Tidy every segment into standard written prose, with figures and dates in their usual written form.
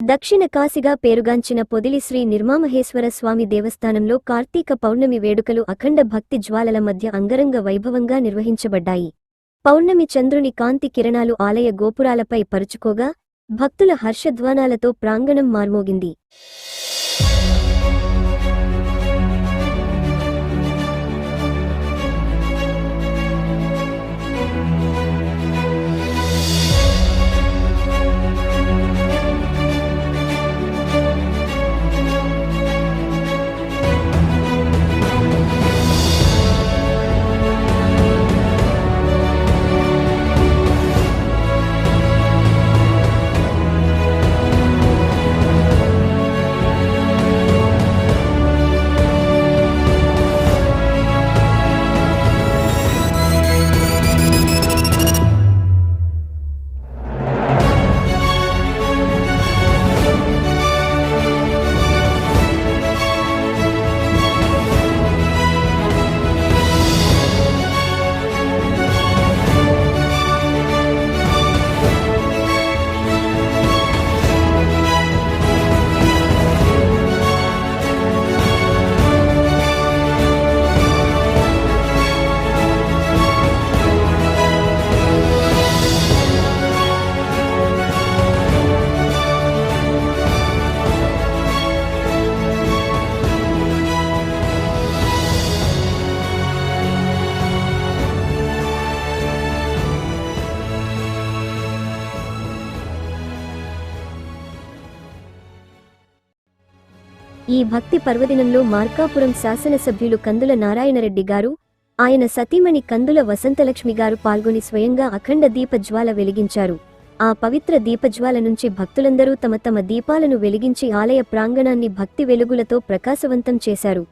దక్షిణ కాశీగా పేరుగాంచిన పొదిలి శ్రీ నిర్మామహేశ్వర స్వామి దేవస్థానంలో కార్తీక పౌర్ణమి వేడుకలు అఖండ భక్తి జ్వాలల మధ్య అంగరంగ వైభవంగా నిర్వహించబడ్డాయి. పౌర్ణమి చంద్రుని కాంతి కిరణాలు ఆలయ గోపురాలపై పరుచుకోగా భక్తుల హర్షధ్వానాలతో ప్రాంగణం మార్మోగింది. ఈ భక్తి పర్వదినంలో మార్కాపురం శాసనసభ్యులు కందుల నారాయణరెడ్డి గారు, ఆయన సతీమణి కందుల వసంతలక్ష్మి గారు పాల్గొని స్వయంగా అఖండ దీపజ్వాల వెలిగించారు. ఆ పవిత్ర దీపజ్వాల నుంచి భక్తులందరూ తమ తమ దీపాలను వెలిగించి ఆలయ ప్రాంగణాన్ని భక్తి వెలుగులతో ప్రకాశవంతం చేశారు.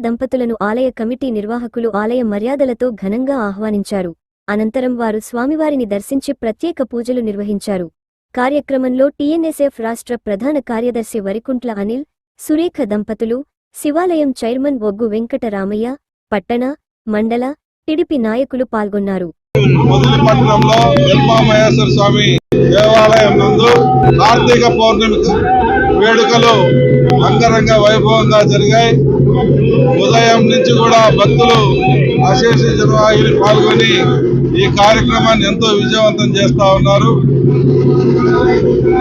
దంపతులను ఆలయ కమిటీ నిర్వాహకులు ఆలయ మర్యాదలతో ఘనంగా ఆహ్వానించారు. అనంతరం వారు స్వామివారిని దర్శించి ప్రత్యేక పూజలు నిర్వహించారు. కార్యక్రమంలో టీఎన్ఎస్ఎఫ్ రాష్ట్ర ప్రధాన కార్యదర్శి వరికుంట్ల అనిల్, సురేఖ దంపతులు, శివాలయం చైర్మన్ ఒగ్గు వెంకటరామయ్య, పట్టణ, మండల, టిడిపి నాయకులు పాల్గొన్నారు. పట్టణంలో వెల్పామహేశ్వర స్వామి దేవాలయం నందు కార్తీక పౌర్ణమి వేడుకలు అంగరంగ వైభవంగా జరిగాయి. ఉదయం నుంచి కూడా భక్తులు అశేష జనవాహిని పాల్గొని ఈ కార్యక్రమాన్ని ఎంతో విజయవంతం చేస్తా ఉన్నారు.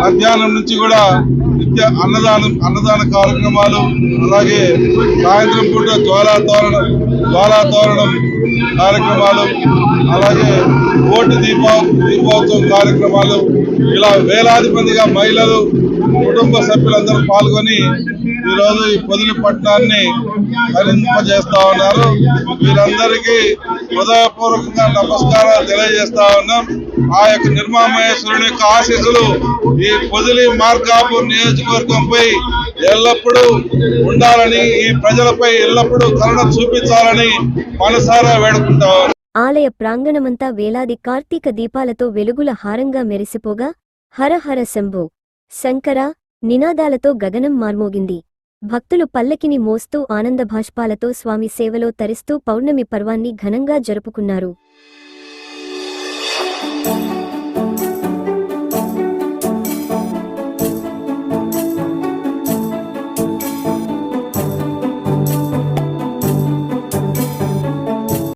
మధ్యాహ్నం నుంచి కూడా నిత్య అన్నదాన కార్యక్రమాలు, అలాగే సాయంత్రం పూట జ్వాలా తోరణం కార్యక్రమాలు, అలాగే కోటి దీపోత్సవం కార్యక్రమాలు, ఇలా వేలాది మందిగా మహిళలు, కుటుంబ సభ్యులందరూ పాల్గొని ఈరోజు ఈ పొదిలి పట్టణాన్ని హరింపజేస్తా ఉన్నారు. వీరందరికీ హృదయపూర్వకంగా నమస్కారాలు తెలియజేస్తా ఉన్నాం. ఆ యొక్క నిర్మామహేశ్వరుని యొక్క ఆశీస్సులు ఈ పొదిలి మార్కాపూర్ నియోజకవర్గంపై ఎల్లప్పుడూ ఉండాలని, ఈ ప్రజలపై ఎల్లప్పుడూ కరుణ చూపించాలని మనసారా వేడుకుంటాం. ఆలయ ప్రాంగణమంతా వేలాది కార్తీక దీపాలతో వెలుగుల హారంగా మెరిసిపోగా హర హర శంభో శంకర నినాదాలతో గగనం మార్మోగింది. భక్తులు పల్లకిని మోస్తూ ఆనందభాష్పాలతో స్వామి సేవలో తరిస్తూ పౌర్ణమి పర్వాన్ని ఘనంగా జరుపుకున్నారు.